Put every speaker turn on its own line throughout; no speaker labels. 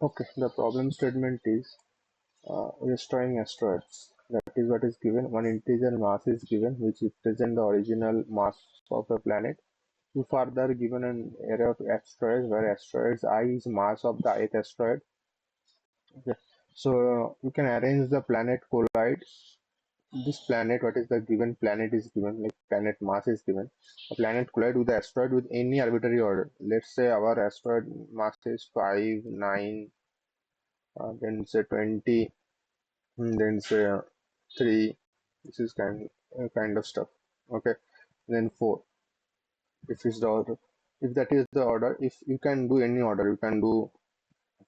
Okay, the problem statement is destroying asteroids. That is what is given. One integer mass is given, which represents the original mass of the planet. You further given an array of asteroids, where asteroids I is mass of the ith asteroid. Okay. So you can arrange the planet collide. This planet, what is the given planet is given, like planet mass is given. A planet collide with the asteroid with any arbitrary order. Let's say our asteroid mass is 5, 9, then say 20, then say 3. This is kind of stuff. Okay. Then 4. If is the order. If that is the order, if you can do any order, you can do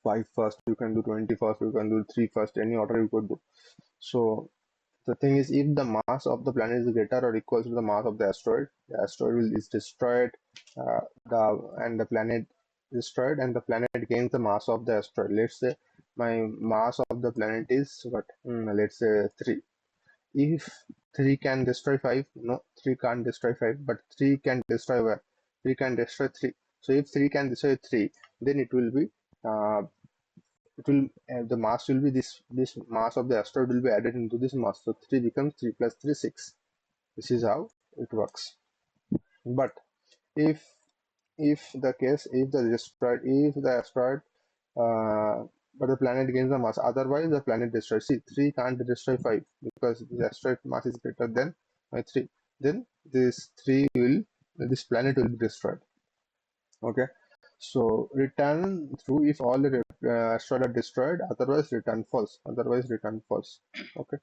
5 first, you can do 20 first, you can do 3 first, any order you could do. So the thing is, if the mass of the planet is greater or equals to the mass of the asteroid is destroyed, and the planet destroyed, and the planet gains the mass of the asteroid. Let's say my mass of the planet is what? Let's say 3. If 3 can destroy 5, no, 3 can't destroy 5, but 3 can destroy where? 3 can destroy 3. So if 3 can destroy 3, then uh, it will the mass will be this mass of the asteroid will be added into this mass. So 3 becomes 3 plus 3 6. This is how it works. But if if the asteroid but the planet gains the mass, otherwise the planet destroys. See, 3 can't destroy 5 because the asteroid mass is greater than 3. Then this planet will be destroyed. Okay. So return true if all the asteroids are destroyed, otherwise return false. Otherwise return false. Okay.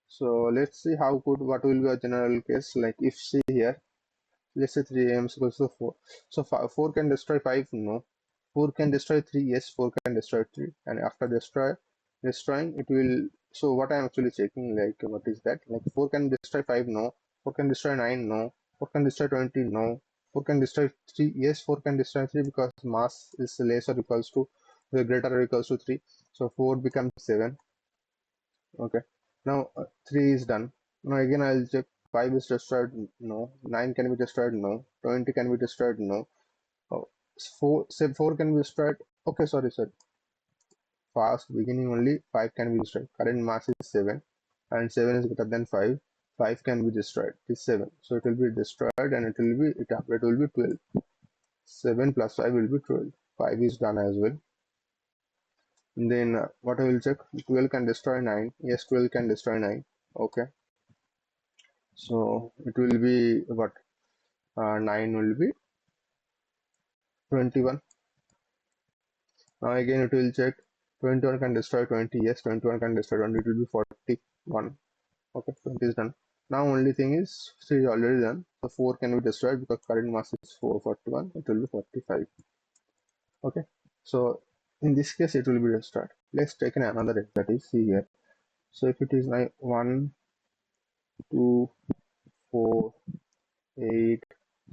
So let's see how good what will be a general case. Like if see here, let's say 3 am equals to 4. So 4 can destroy 5, no. 4 can destroy 3, yes, 4 can destroy 3. And after destroying it will. So what I am actually checking, like what is that? Like 4 can destroy 5, no. 4 can destroy 9, no. 4 can destroy 20, no. 4 can destroy 3, yes, 4 can destroy 3 because mass is less or equals to greater or equals to 3. So 4 becomes 7. Okay. Now 3 is done. Now again I'll check. 5 is destroyed, no. 9 can be destroyed, no. 20 can be destroyed, no. Oh, 4, say 4 can be destroyed. Okay, sorry. Fast beginning only 5 can be destroyed. Current mass is 7 and 7 is greater than 5. 5 can be destroyed. It is 7. So it will be destroyed and it will be 12. 7 plus 5 will be 12. 5 is done as well. And then what I will check, 12 can destroy 9. Yes, 12 can destroy 9. Okay. So it will be what? 9 will be 21. Now again it will check. 21 can destroy 20. Yes, 21 can destroy 20. It will be 41. Okay, 20 is done. Now only thing is 3 is already done. So 4 can be destroyed because current mass is 441. It will be 45. Okay. So in this case it will be destroyed. Let's take another that is see here. So if it is like 1, 2, 4, 8,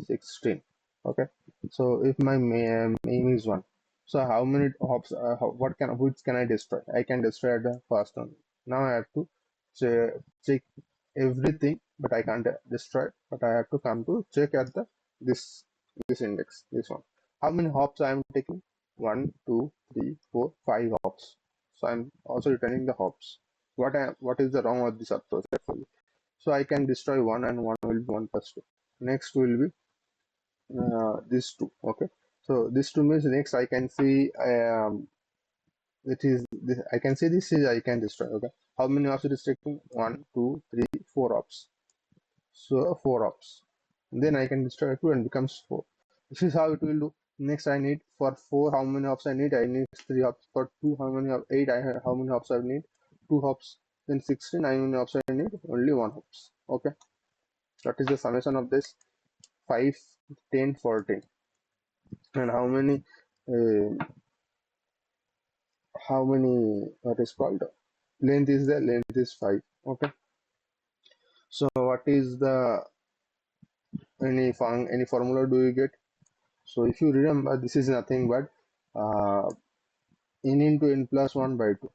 16. Okay. So if my aim is 1. So how many hops? Which can I destroy? I can destroy at the first one. Now I have to check everything, but I can't destroy. But I have to come to check at the this index, this one. How many hops I am taking? 1, 2, 3, 4, 5 hops. So I'm also returning the hops. What is the wrong of this approach actually? So I can destroy one, and one will be 1 plus 2. Next will be this 2. Okay. So this 2 means next I can see it is this, I can see this is I can destroy. Okay. How many ops it is taking? 1, 2, 3, 4 ops. So 4 ops. Then I can destroy 2 and becomes 4. This is how it will do. Next I need for 4 how many ops I need? I need 3 ops. For 2 how many of 8 how many ops I need? 2 hops. Then 16 how many ops I need? Only 1 hops. Okay. That is the summation of this 5, 10, 14. And how many what is called length is 5. Okay. So what is the any formula do you get? So if you remember, this is nothing but uh, n into n plus 1 by 2.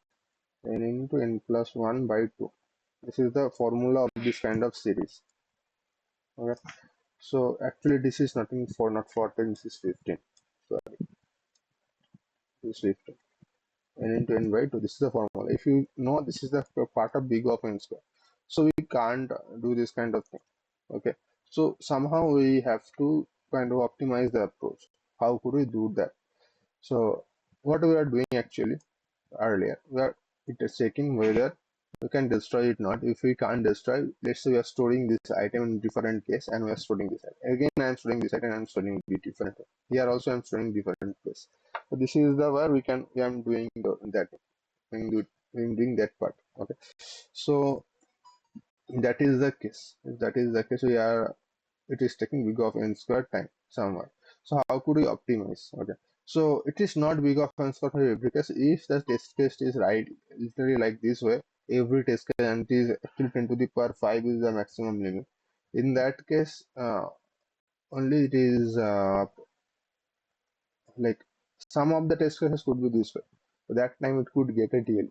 N into n plus 1 by 2. This is the formula of this kind of series. Okay. So actually this is nothing for not 14, this is 15. Sorry, this is 15. n into n by 2. This is the formula. If you know this is the part of big of n square, so we can't do this kind of thing. Okay, so somehow we have to kind of optimize the approach. How could we do that? So what we are doing actually earlier, we are it is checking whether we can destroy it or not. If we can't destroy, let's say we are storing this item in different case and we are storing this item. Again, I am storing this item and I am storing it different. Here also I am storing different case. So this is the where we am doing that doing that part. Okay, so that is the case. If that is the case, we are it is taking big of n square time somewhere. So how could we optimize? Okay, so it is not big of n square for every case. If the test case is right, literally like this way, every test case and it is actually 10 to the power 5 is the maximum limit. In that case, only it is like some of the test cases could be this way. So that time it could get a deal.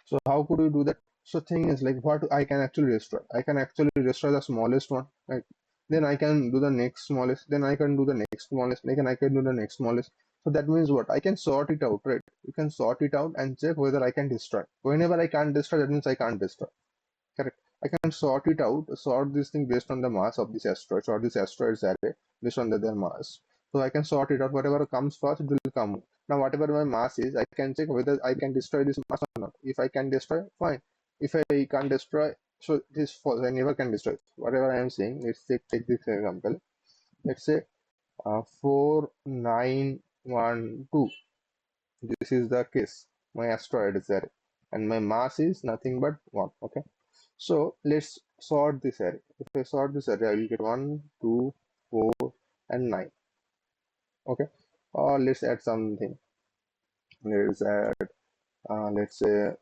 So how could we do that? So thing is like what I can actually destroy. I can actually destroy the smallest one. Right? Then I can do the next smallest. Then I can do the next smallest. Then I can do the next smallest. So that means what? I can sort it out, right? You can sort it out and check whether I can destroy. Whenever I can't destroy, that means I can't destroy. Correct. I can sort it out, sort this thing based on the mass of this asteroid, sort this asteroids array based on their mass. So I can sort it out. Whatever comes first, it will come. Now, whatever my mass is, I can check whether I can destroy this mass or not. If I can destroy, fine. If I can't destroy, so this is false. I never can destroy. Whatever I am saying, let's take this example. Let's say 4912. This is the case. My asteroid is there, and my mass is nothing but 1. Okay. So let's sort this array. If I sort this array, I will get 1, 2, 4, and 9. Okay. Or let's add something. Let's add, let's say,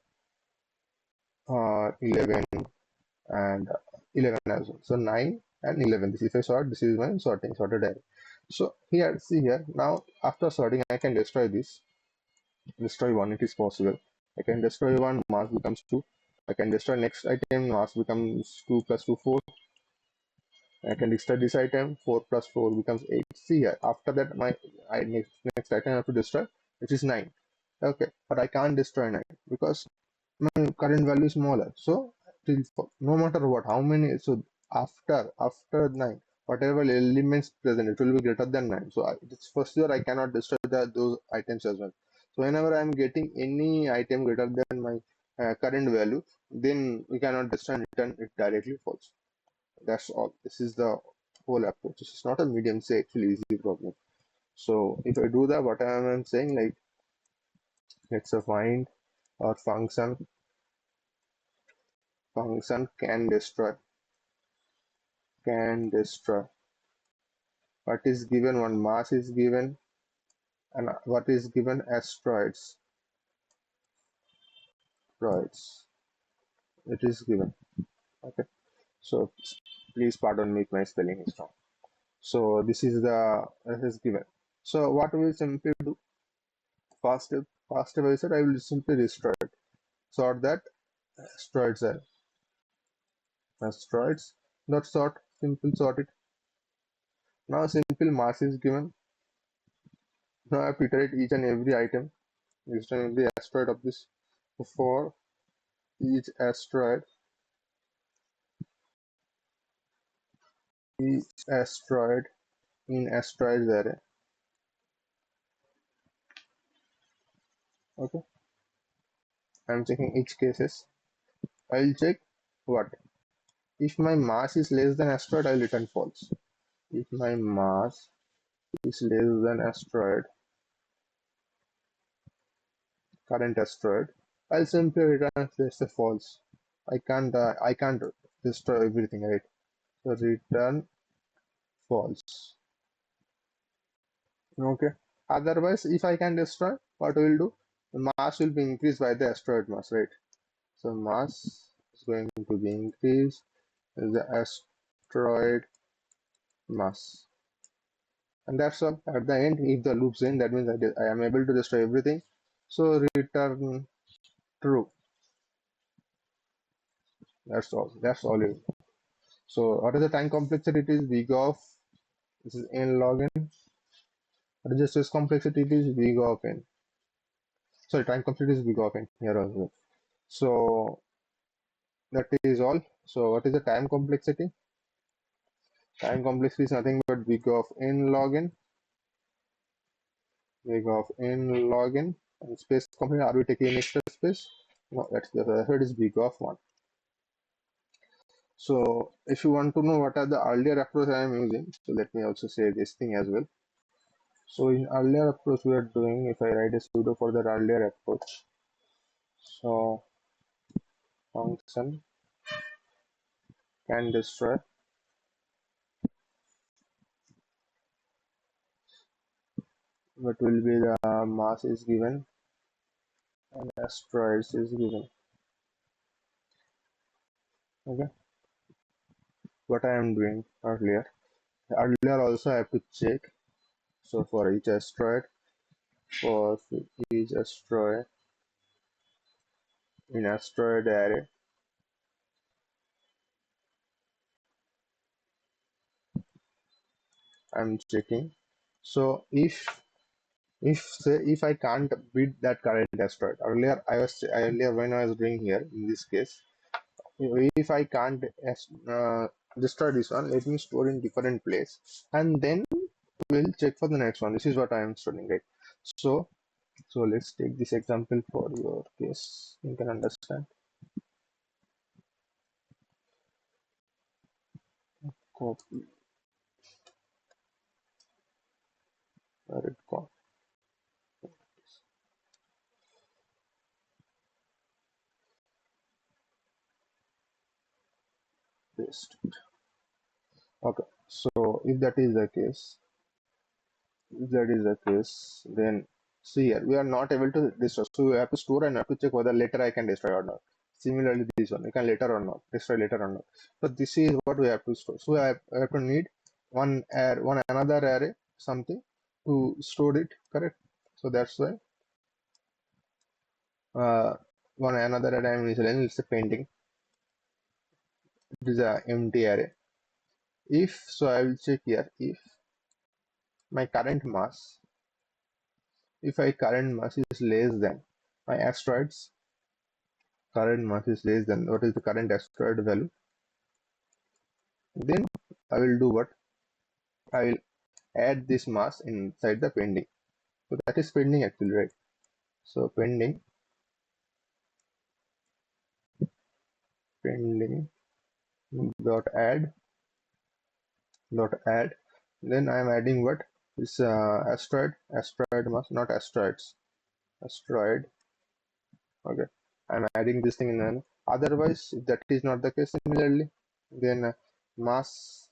11 and 11 as well. So 9 and 11. This if I sort, this is my sorted array. So here, see here. Now after sorting, I can destroy this. Destroy 1. It is possible. I can destroy 1. Mass becomes 2. I can destroy next item. Mass becomes 2 plus 2 4. I can destroy this item. 4 plus 4 becomes 8. See here. After that, my next item I have to destroy, which is 9. Okay, but I can't destroy 9 because my current value is smaller. So no matter what, how many. So after 9, whatever elements present, it will be greater than 9. So it's for sure I cannot destroy those items as well. So whenever I am getting any item greater than my current value, then we cannot destroy and return it directly false. That's all. This is the whole approach. This is not a medium, say actually easy problem. So if I do that, what I am saying, like let's find our function can destroy what is given, one mass is given, and what is given asteroids. It is given. Okay. So please pardon me if my spelling is wrong. So this is the it is given. So what we will simply do first step I said I will simply destroy it. Sort that asteroids are asteroids. Not sort, simple sort it. Now simple mass is given. Now I have to iterate each and every item, each and every asteroid of this. For each asteroid in asteroids array. Okay, I'm checking each cases. I'll check what if my mass is less than asteroid, I'll return false. If my mass is less than asteroid, current asteroid, I'll simply return let's say false. I can't destroy everything, right? So return false. Okay. Otherwise, if I can destroy, what will do? The mass will be increased by the asteroid mass, right? So mass is going to be increased in the asteroid mass. And that's all. At the end, if the loop's in, that means I am able to destroy everything. So return true. That's all. That's all it is. So what is the time complexity? It is big of this is n log n. What is the stress complexity? It is big of n. sorry, time complexity is big of n here also. So that is all. So what is the time complexity? Time complexity is nothing but big of n log n, big of n log n, and space complexity. Are we taking extra space? No, that's the method is big of 1. So if you want to know what are the earlier approach I am using, so let me also say this thing as well. So in earlier approach we are doing, if I write a pseudo for the earlier approach, so function can destroy, what will be the mass is given and asteroids is given. Okay, what I am doing earlier. Earlier also I have to check. So for each asteroid, for each asteroid in asteroid array, I'm checking. So if I can't beat that current asteroid, earlier when I was doing here in this case, if I can't destroy this one, let me store in different place, and then we'll check for the next one. This is what I am studying, right? So let's take this example for your case. You can understand. Copy, where it gone? Paste. Okay. So if that is the case, then see here, we are not able to destroy. So we have to store and have to check whether later I can destroy or not. Similarly, this one, you can later or not, destroy later or not. So this is what we have to store. So I have to need one another array, something to store it, correct? So that's why uh, one another array I am using, it's a pending. It is a empty array. If so, I will check here if my current mass, if my current mass is less than my asteroids current mass is less than what is the current asteroid value, then I will do what? I will add this mass inside the pending. So that is pending actually, right? So pending dot add dot add. Then I am adding what? This asteroid mass, not asteroids. Asteroid. Okay. I'm adding this thing in an otherwise if that is not the case, similarly, then mass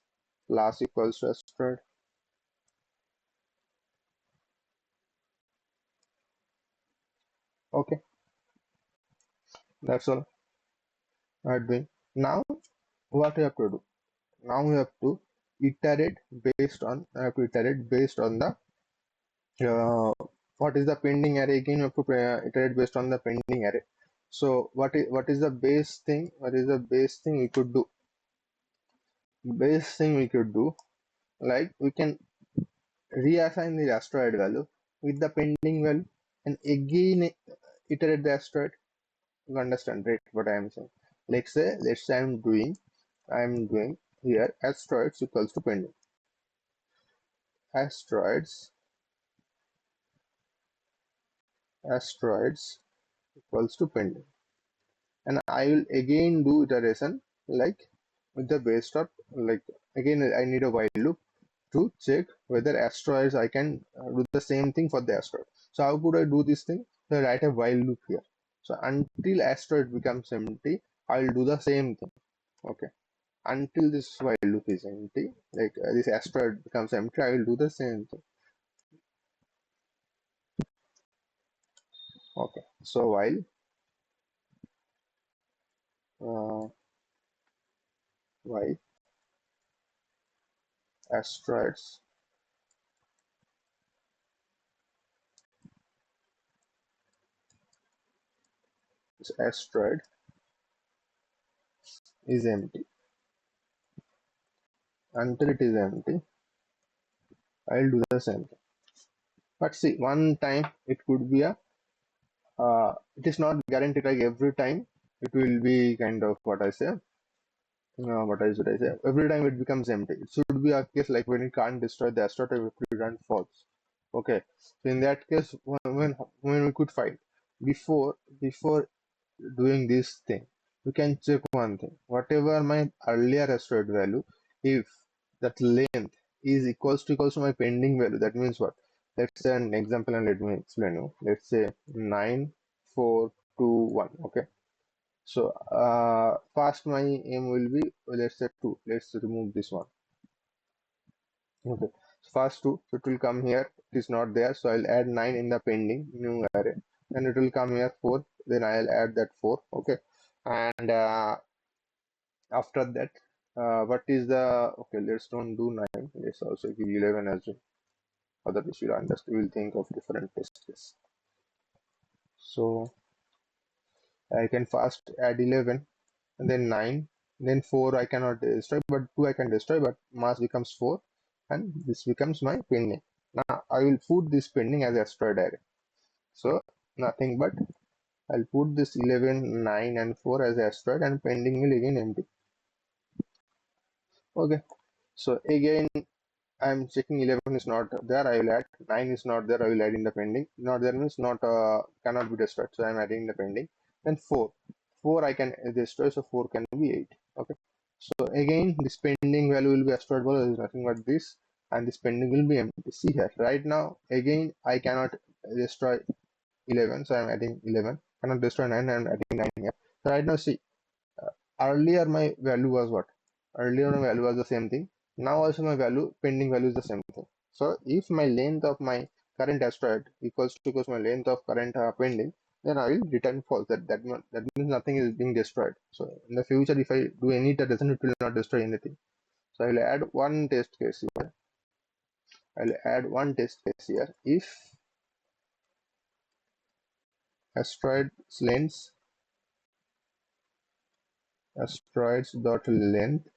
plus equals to asteroid. Okay, that's all I'm doing. Now what we have to do? Now we have to iterate based on the uh, what is the pending array. Again you have to iterate based on the pending array. So what is the base thing? What is the base thing we could do? Base thing we could do, like we can reassign the asteroid value with the pending value and again iterate the asteroid. You understand, right? What I am saying. Let's say I'm doing here asteroids equals to pending. Asteroids equals to pending, and I will again do iteration like with the base of, like, again I need a while loop to check whether asteroids I can do the same thing for the asteroid. So how could I do this thing? So I write a while loop here. So until asteroid becomes empty, I will do the same thing. Okay. Until this while loop is empty, like this asteroid becomes empty, I will do the same thing. Okay. So uh, while asteroids this asteroid is empty, until it is empty, I will do the same thing. But see, one time it could be a it is not guaranteed like every time it will be kind of what I say. What I should I say? Every time it becomes empty. It should be a case like when it can't destroy the asteroid, it will return false. Okay. So in that case, when we could find before doing this thing, we can check one thing. Whatever my earlier asteroid value, if that length is equals to my pending value, that means what? Let's say an example and let me explain you. Let's say 9421. Okay. So first my aim will be, let's say 2. Let's remove this one. Okay. So first 2, so it will come here. It is not there, so I'll add 9 in the pending new array. Then it will come here 4. Then I'll add that 4. Okay. And after that, what is the, okay, let's don't do 9. Let's also give 11 as well. Otherwise you'll understand, we'll think of different test case. So I can first add 11 and then 9, then 4 I cannot destroy, but 2 I can destroy, but mass becomes 4 and this becomes my pending. Now I will put this pending as asteroid array. So nothing but I'll put this 11, 9 and 4 as asteroid and pending will again empty. Okay, so again I'm checking 11 is not there, I will add 9 is not there, I will add in the pending. Not there means not cannot be destroyed, so I'm adding in the pending. Then 4 I can destroy, so 4 can be 8. Okay, so again this pending value will be asteroid value, there is nothing but this, and this pending will be empty. See here, right now again I cannot destroy 11, so I'm adding 11. Cannot destroy 9, I'm adding 9 here. So right now see, earlier my value was what? Earlier my value was the same thing. Now also my value, pending value is the same thing. So if my length of my current asteroid equals my length of current pending, then I will return false. That means nothing is being destroyed. So in the future, if I do any iteration, it will not destroy anything. So I will add one test case here. I'll add one test case here. If asteroids dot length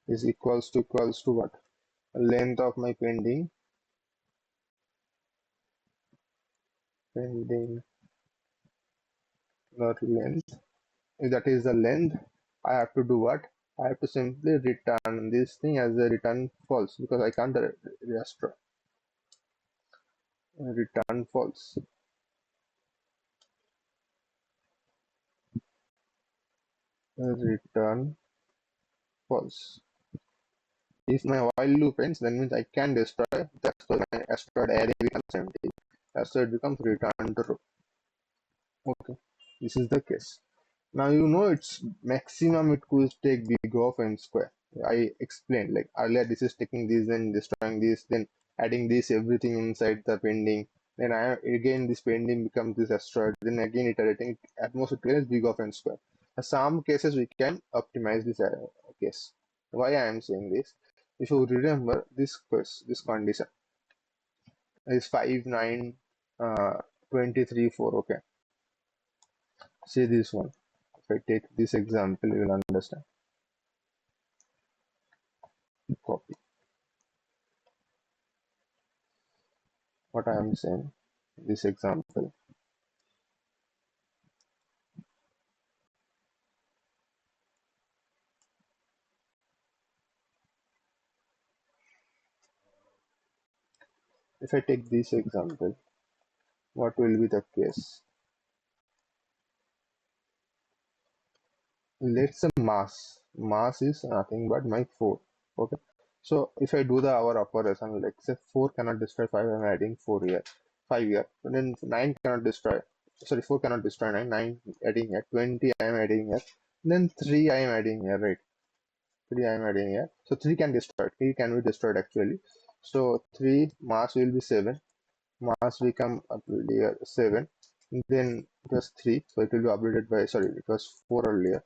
is equals to what? Length of my pending dot length. If that is the length, I have to do what? I have to simply return this thing as a return false because I can't return false. Return false. If my while loop ends, then means I can destroy. That's why my asteroid array becomes empty. Asteroid becomes returned true. Okay, this is the case. Now you know it's maximum it could take big of n square. I explained like earlier this is taking this then destroying this then adding this everything inside the pending. Then again this pending becomes this asteroid. Then again iterating at most it is big of n square. In some cases we can optimize this case. Why I am saying this? If you remember this condition is 5, 9, 23, 4. Okay. See this one. If I take this example, you will understand. Copy what I am saying. This example. If I take this example, what will be the case? Let's say mass is nothing but my 4. Okay, so if I do the our operation, like say 4 cannot destroy 5, I'm adding 4 here, 5 here, and then 9 cannot destroy, sorry, 4 cannot destroy 9, 9 adding here, 20 I am adding here, then 3 I am adding here, right? 3 I am adding here, so 3 can destroy, 3 can be destroyed actually. So 3 mass will be 7, mass become updated here 7, then it was 3, so it will be updated by, sorry, it was 4 earlier.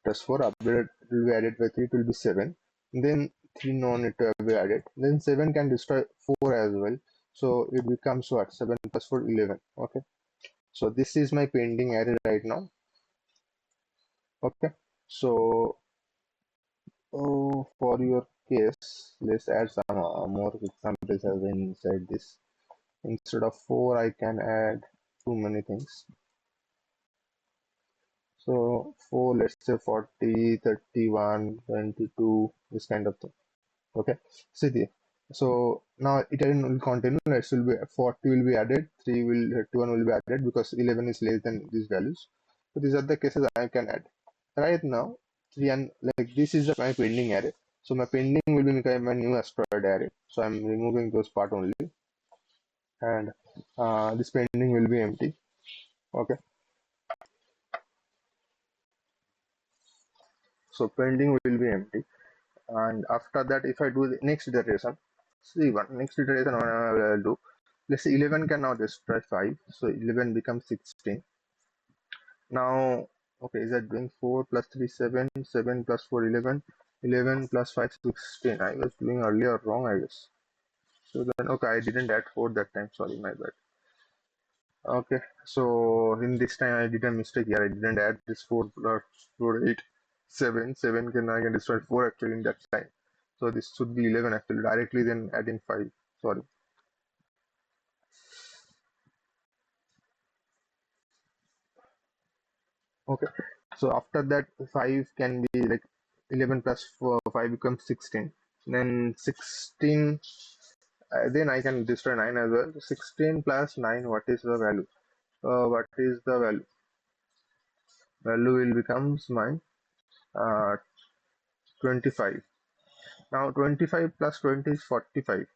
Plus 4 updated will be added by 3, it will be 7. Then 3 no need to be added. Then 7 can destroy 4 as well. So it becomes what? 7 plus 4, 11. Okay. So this is my pending array right now. Okay. So for your case, let's add some more examples as inside this. Instead of 4, I can add too many things. So 4, let's say 40, 31, 22, this kind of thing. Okay, see the so now Italian will continue. Let's will be 40 will be added, 3 will 31 will be added because 11 is less than these values. So these are the cases I can add. Right now, 3 and like this is my pending array. So my pending will be my new asteroid array. So I'm removing those part only, and this pending will be empty. Okay, so pending will be empty, and after that, if I do the next iteration, see one next iteration I will do. Let's say 11 can now destroy 5, so 11 becomes 16. Now, okay, is that doing 4 plus 3, 7, 7 plus 4, 11, 11 plus 5, 16. I was doing earlier wrong, I guess. So then, okay, I didn't add 4 that time, sorry, my bad. Okay, so in this time I did a mistake here, I didn't add this 4 plus 4, 8, 7, 7 can I can destroy 4 actually in that time. So this should be 11 actually, directly then adding 5, sorry. Okay, so after that 5 can be like 11 plus 4, 5 becomes 16. Then 16, then I can destroy 9 as well. 16 plus 9, what is the value? What is the value? Value will becomes my 25. Now 25 plus 20 is 45.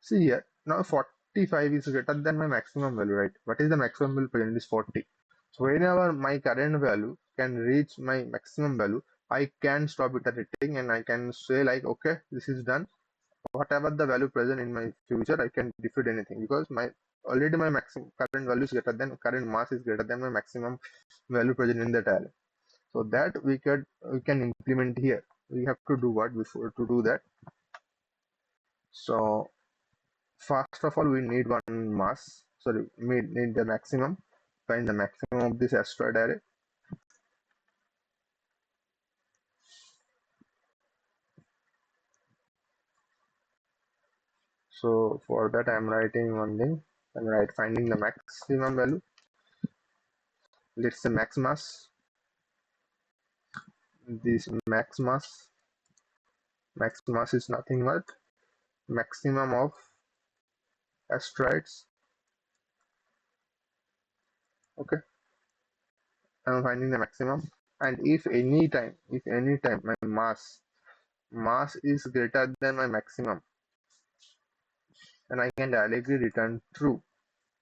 See here, now 45 is greater than my maximum value, right? What is the maximum value present is 40. So whenever my current value can reach my maximum value, I can stop iterating and I can say like, okay, this is done. Whatever the value present in my future, I can defeat anything because my already my maximum current value is greater than current mass is greater than my maximum value present in that array. So that we can implement here. We have to do what before to do that. So first of all, we need one mass. Sorry, we need the maximum. Find the maximum of this asteroid array. So for that, I'm writing one thing. I'm finding the maximum value. Let's say max mass. This max mass is nothing but maximum of asteroids. Okay, I'm finding the maximum. And if any time my mass is greater than my maximum, then I can directly return true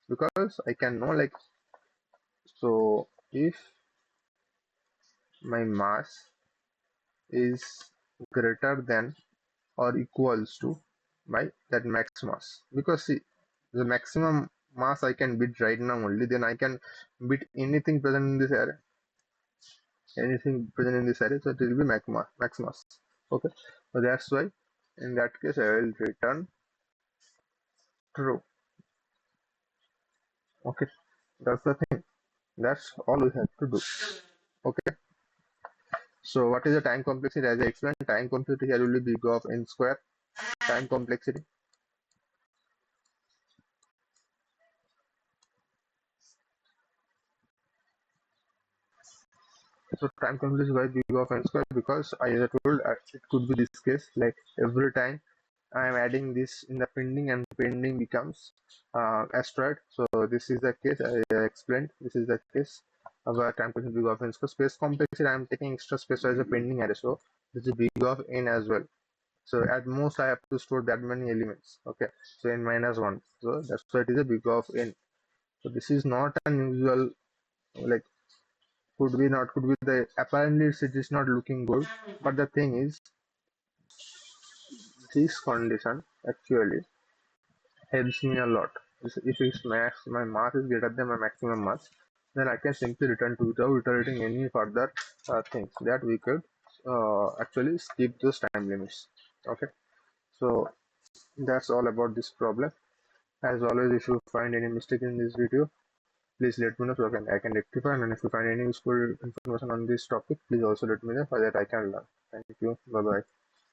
because I can know like, so if my mass is greater than or equals to my that max mass, because see the maximum mass I can beat right now only, then I can beat anything present in this array, so it will be max mass. Okay, so that's why in that case I will return true. Okay, that's the thing, that's all we have to do. Okay, so what is the time complexity? As I explained, time complexity here will be big of n square. Time complexity, so time complexity is by big of n square because I told it could be this case, like every time I am adding this in the pending and pending becomes asteroid. So this is the case I explained. This is the case of a time complexity big of n square. Space complexity, I am taking extra space as a pending array, so this is big of n as well. So at most I have to store that many elements. Okay, so n minus 1. So that's why it is a big of n. So this is not unusual, like could be the apparently it is not looking good, but the thing is this condition actually helps me a lot. If it's my mass is greater than my maximum mass, then I can simply return to without iterating any further things, that we could actually skip those time limits. Okay, so that's all about this problem. As always, if you find any mistake in this video, please let me know so I can rectify, and if you find any useful information on this topic, please also let me know so that I can learn. Thank you. Bye bye.